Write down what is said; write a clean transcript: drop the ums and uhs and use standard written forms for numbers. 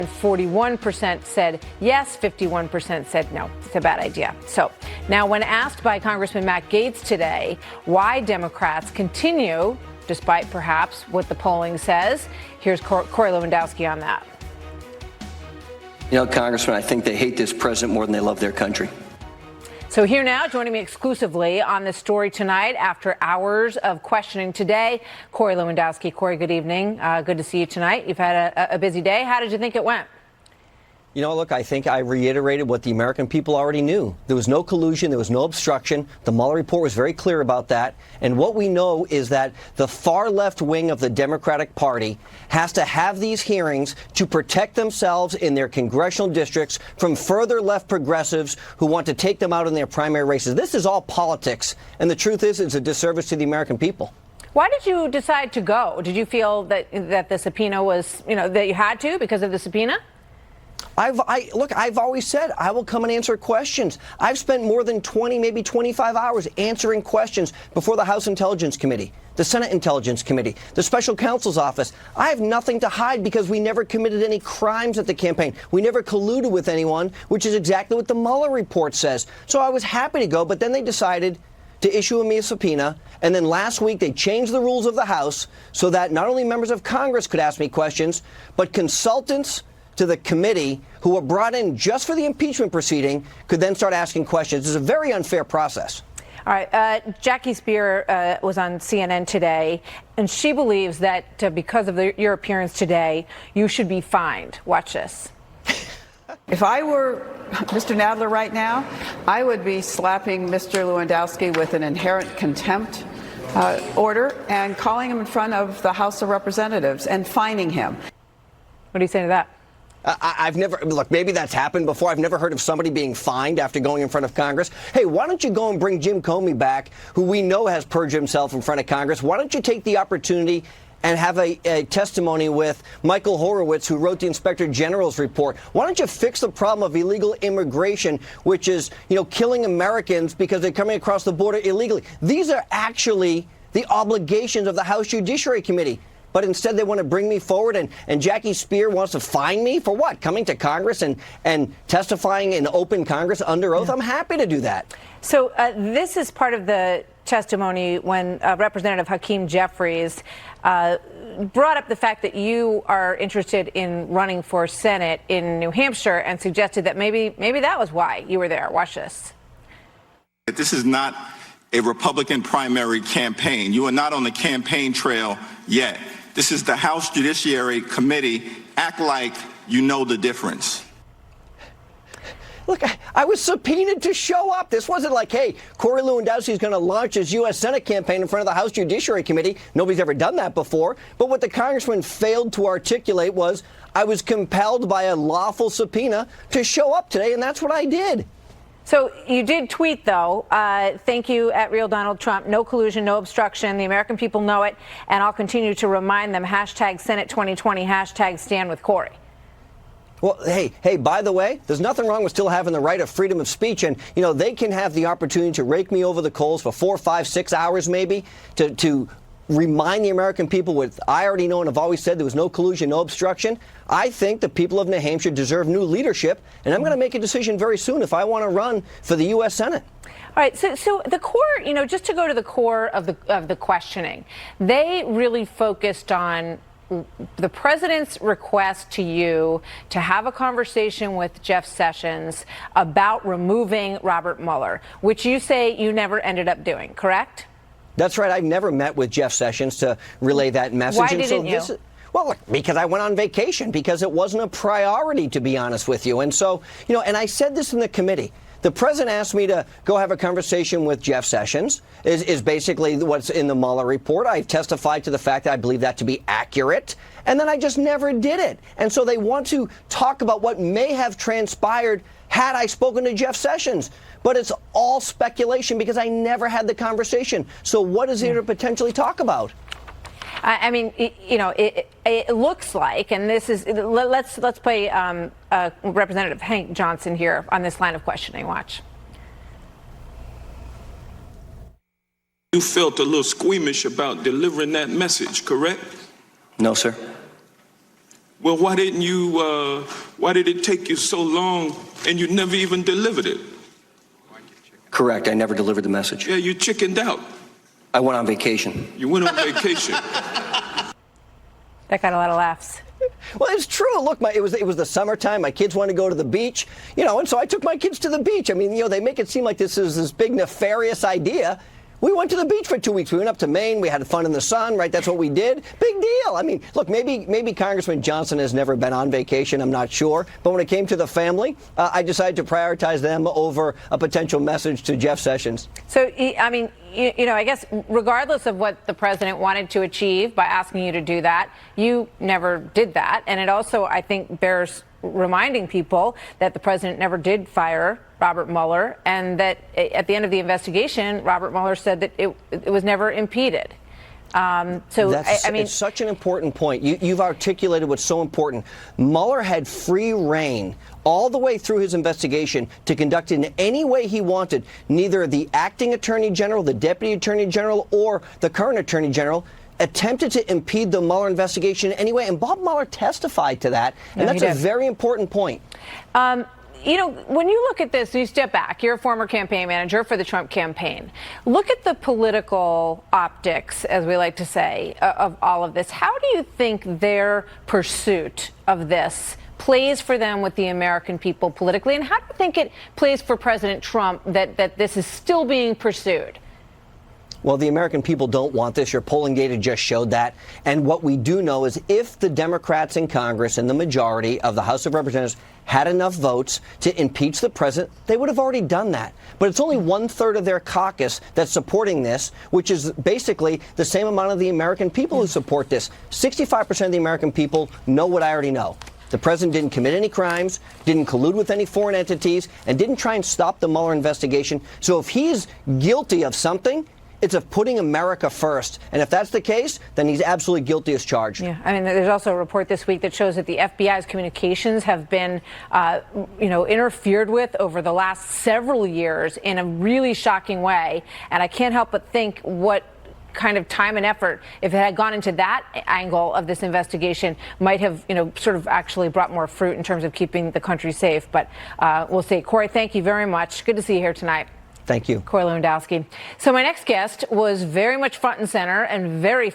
41% said yes, 51% said no, it's a bad idea. So now when asked by Congressman Matt Gaetz today why Democrats continue, despite perhaps what the polling says, here's Corey Lewandowski on that. You know, Congressman, I think they hate this president more than they love their country. So here now, joining me exclusively on this story tonight after hours of questioning today, Corey Lewandowski. Corey, good evening. Good to see you tonight. You've had a busy day. How did you think it went? You know, look, I think I reiterated what the American people already knew. There was no collusion. There was no obstruction. The Mueller report was very clear about that. And what we know is that the far left wing of the Democratic Party has to have these hearings to protect themselves in their congressional districts from further left progressives who want to take them out in their primary races. This is all politics. And the truth is, it's a disservice to the American people. Why did you decide to go? Did you feel that the subpoena was, that you had to because of the subpoena? I've always said I will come and answer questions. I've spent more than 20, maybe 25 hours answering questions before the House Intelligence Committee, the Senate Intelligence Committee, the Special Counsel's Office. I have nothing to hide because we never committed any crimes at the campaign. We never colluded with anyone, which is exactly what the Mueller report says. So I was happy to go, but then they decided to issue me a subpoena. And then last week they changed the rules of the House so that not only members of Congress could ask me questions, but consultants to the committee who were brought in just for the impeachment proceeding could then start asking questions. It's a very unfair process. All right. Jackie Spear was on CNN today, and she believes that because of your appearance today, you should be fined. Watch this. If I were Mr. Nadler right now, I would be slapping Mr. Lewandowski with an inherent contempt order and calling him in front of the House of Representatives and fining him. What do you say to that? I've never, look, maybe that's happened before. I've never heard of somebody being fined after going in front of Congress. Hey, why don't you go and bring Jim Comey back, who we know has perjured himself in front of Congress? Why don't you take the opportunity and have a testimony with Michael Horowitz, who wrote the Inspector General's report? Why don't you fix the problem of illegal immigration, which is, killing Americans because they're coming across the border illegally? These are actually the obligations of the House Judiciary Committee. But instead they want to bring me forward, and Jackie Spear wants to fine me for what? Coming to Congress and testifying in open Congress under oath? Yeah. I'm happy to do that. So this is part of the testimony when Representative Hakeem Jeffries brought up the fact that you are interested in running for Senate in New Hampshire and suggested that maybe that was why you were there. Watch this. This is not a Republican primary campaign. You are not on the campaign trail yet. This is the House Judiciary Committee. Act like you know the difference. Look, I was subpoenaed to show up. This wasn't like, hey, Corey Lewandowski is going to launch his U.S. Senate campaign in front of the House Judiciary Committee. Nobody's ever done that before. But what the congressman failed to articulate was I was compelled by a lawful subpoena to show up today, and that's what I did. So you did tweet, though, thank you at Real Donald Trump. No collusion, no obstruction. The American people know it. And I'll continue to remind them, hashtag Senate 2020, hashtag stand with Corey. Well, hey, by the way, there's nothing wrong with still having the right of freedom of speech. And, they can have the opportunity to rake me over the coals for 4, 5, 6 hours, maybe, to remind the American people what I already know and have always said: there was no collusion, no obstruction. I think the people of New Hampshire deserve new leadership, and I'm going to make a decision very soon if I want to run for the U.S. Senate. All right. So the core, just to go to the core of the questioning, they really focused on the president's request to you to have a conversation with Jeff Sessions about removing Robert Mueller, which you say you never ended up doing, correct? That's right. I've never met with Jeff Sessions to relay that message. Why didn't you? Well, look, because I went on vacation, because it wasn't a priority, to be honest with you. And so, and I said this in the committee. The president asked me to go have a conversation with Jeff Sessions, is basically what's in the Mueller report. I testified to the fact that I believe that to be accurate, and then I just never did it. And so they want to talk about what may have transpired had I spoken to Jeff Sessions. But it's all speculation because I never had the conversation. So what is there to potentially talk about? I mean, it looks like, and this is, let's play Representative Hank Johnson here on this line of questioning. Watch. You felt a little squeamish about delivering that message, correct? No, sir. Well, why didn't you, why did it take you so long and you never even delivered it? Correct. I never delivered the message. Yeah, you chickened out. I went on vacation. You went on vacation. That got a lot of laughs. Well, it's true. Look, it was the summertime. My kids wanted to go to the beach, and so I took my kids to the beach. I mean, they make it seem like this is this big nefarious idea. We went to the beach for 2 weeks. We went up to Maine. We had fun in the sun, right? That's what we did. Big deal. I mean, look, maybe Congressman Johnson has never been on vacation. I'm not sure. But when it came to the family, I decided to prioritize them over a potential message to Jeff Sessions. So, I mean, I guess regardless of what the president wanted to achieve by asking you to do that, you never did that. And it also, I think, bears reminding people that the president never did fire Robert Mueller, and that at the end of the investigation, Robert Mueller said that it was never impeded. It's such an important point. You've articulated what's so important. Mueller had free reign all the way through his investigation to conduct it in any way he wanted. Neither the acting attorney general, the deputy attorney general, or the current attorney general attempted to impede the Mueller investigation in any way. And Bob Mueller testified to that. And that's a very important point. When you look at this, you step back. You're a former campaign manager for the Trump campaign. Look at the political optics, as we like to say, of all of this. How do you think their pursuit of this plays for them with the American people politically? And how do you think it plays for President Trump that this is still being pursued? Well, the American people don't want this. Your polling data just showed that. And what we do know is if the Democrats in Congress and the majority of the House of Representatives had enough votes to impeach the president, they would have already done that. But it's only 1/3 of their caucus that's supporting this, which is basically the same amount of the American people who support this. 65% of the American people know what I already know. The president didn't commit any crimes, didn't collude with any foreign entities, and didn't try and stop the Mueller investigation. So if he's guilty of something, it's of putting America first. And if that's the case, then he's absolutely guilty as charged. Yeah, I mean, there's also a report this week that shows that the FBI's communications have been, interfered with over the last several years in a really shocking way. And I can't help but think what kind of time and effort, if it had gone into that angle of this investigation, might have, sort of actually brought more fruit in terms of keeping the country safe. But we'll see. Corey, thank you very much. Good to see you here tonight. Thank you. Corey Lewandowski. So my next guest was very much front and center and very